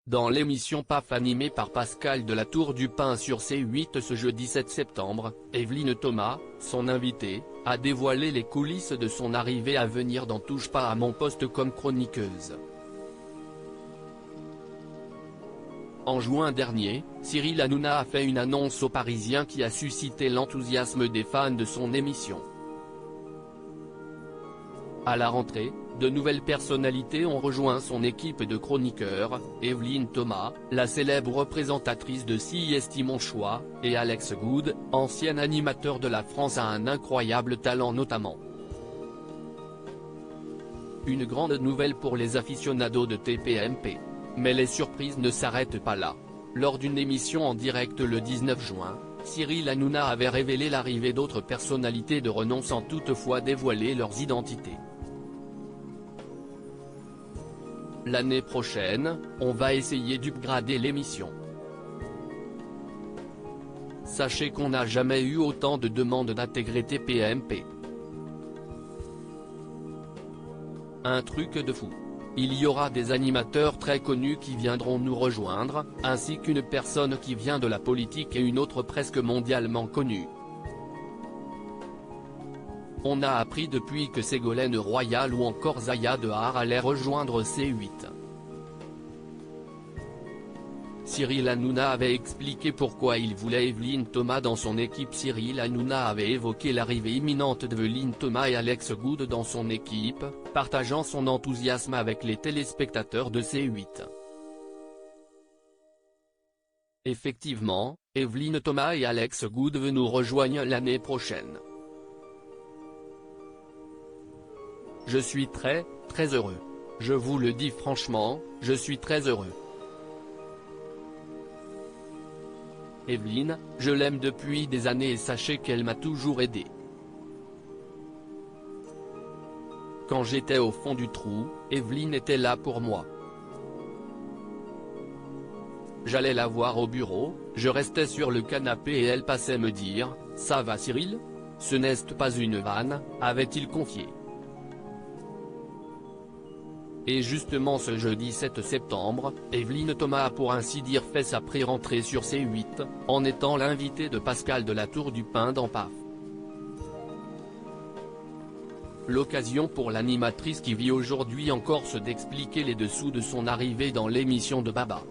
Dans l'émission PAF animée par Pascal de la Tour du Pin sur C8 ce jeudi 7 septembre, Evelyne Thomas, son invitée, a dévoilé les coulisses de son arrivée à venir dans Touche pas à mon poste comme chroniqueuse. En juin dernier, Cyril Hanouna a fait une annonce aux Parisiens qui a suscité l'enthousiasme des fans de son émission. À la rentrée, de nouvelles personnalités ont rejoint son équipe de chroniqueurs, Evelyne Thomas, la célèbre présentatrice de Si est mon choix, et Alex Good, ancien animateur de La France a un incroyable talent notamment. Une grande nouvelle pour les aficionados de TPMP. Mais les surprises ne s'arrêtent pas là. Lors d'une émission en direct le 19 juin, Cyril Hanouna avait révélé l'arrivée d'autres personnalités de renom sans toutefois dévoiler leurs identités. L'année prochaine, on va essayer d'upgrader l'émission. Sachez qu'on n'a jamais eu autant de demandes d'intégrer TPMP. Un truc de fou. Il y aura des animateurs très connus qui viendront nous rejoindre, ainsi qu'une personne qui vient de la politique et une autre presque mondialement connue. On a appris depuis que Ségolène Royal ou encore Zaya Dehar allaient rejoindre C8. Cyril Hanouna avait expliqué pourquoi il voulait Evelyne Thomas dans son équipe. Cyril Hanouna avait évoqué l'arrivée imminente d'Evelyne Thomas et Alex Good dans son équipe, partageant son enthousiasme avec les téléspectateurs de C8. Effectivement, Evelyne Thomas et Alex Good nous rejoignent l'année prochaine. Je suis très heureux. Je vous le dis franchement, je suis très heureux. Evelyne, je l'aime depuis des années et sachez qu'elle m'a toujours aidé. Quand j'étais au fond du trou, Evelyne était là pour moi. J'allais la voir au bureau, je restais sur le canapé et elle passait me dire « Ça va Cyril ? Ce n'est pas une vanne », avait-il confié. Et justement ce jeudi 7 septembre, Evelyne Thomas a pour ainsi dire fait sa pré-rentrée sur C8, en étant l'invitée de Pascal de la Tour du Pin dans PAF. L'occasion pour l'animatrice qui vit aujourd'hui en Corse d'expliquer les dessous de son arrivée dans l'émission de Baba.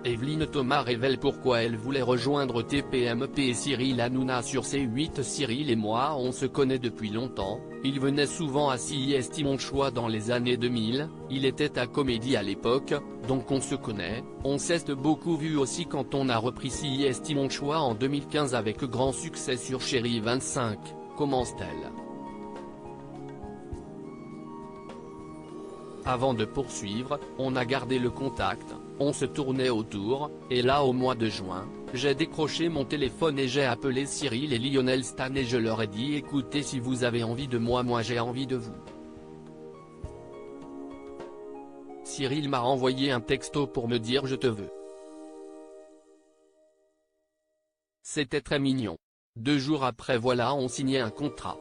Evelyne Thomas révèle pourquoi elle voulait rejoindre TPMP et Cyril Hanouna sur C8. Cyril et moi on se connaît depuis longtemps, il venait souvent à Si est mon choix dans les années 2000, il était à Comédie à l'époque, donc on se connaît, on s'est beaucoup vu aussi quand on a repris Si est mon choix en 2015 avec grand succès sur Chérie 25, commence-t-elle. Avant de poursuivre, on a gardé le contact, on se tournait autour, et là au mois de juin, j'ai décroché mon téléphone et j'ai appelé Cyril et Lionel Stan et je leur ai dit écoutez si vous avez envie de moi j'ai envie de vous. Cyril m'a envoyé un texto pour me dire je te veux. C'était très mignon. 2 jours après voilà on signait un contrat.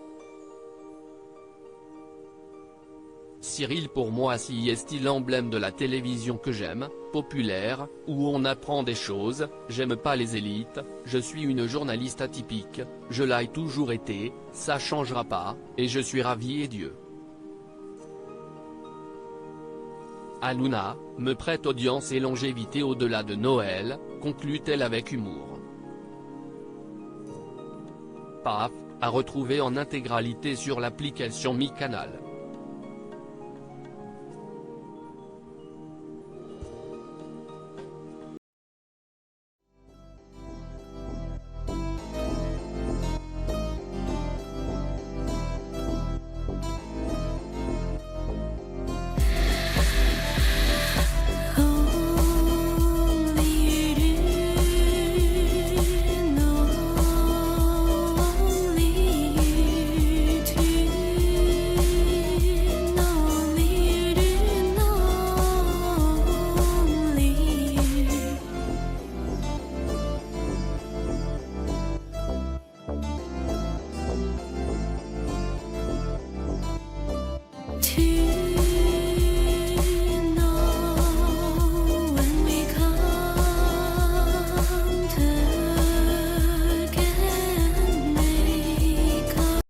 Cyril pour moi Si est l'emblème de la télévision que j'aime, populaire, où on apprend des choses, j'aime pas les élites, je suis une journaliste atypique, je l'ai toujours été, ça changera pas, et je suis ravi et Dieu. Hanouna, me prête audience et longévité au-delà de Noël, conclut-elle avec humour. PAF, à retrouver en intégralité sur l'application Mi Canal.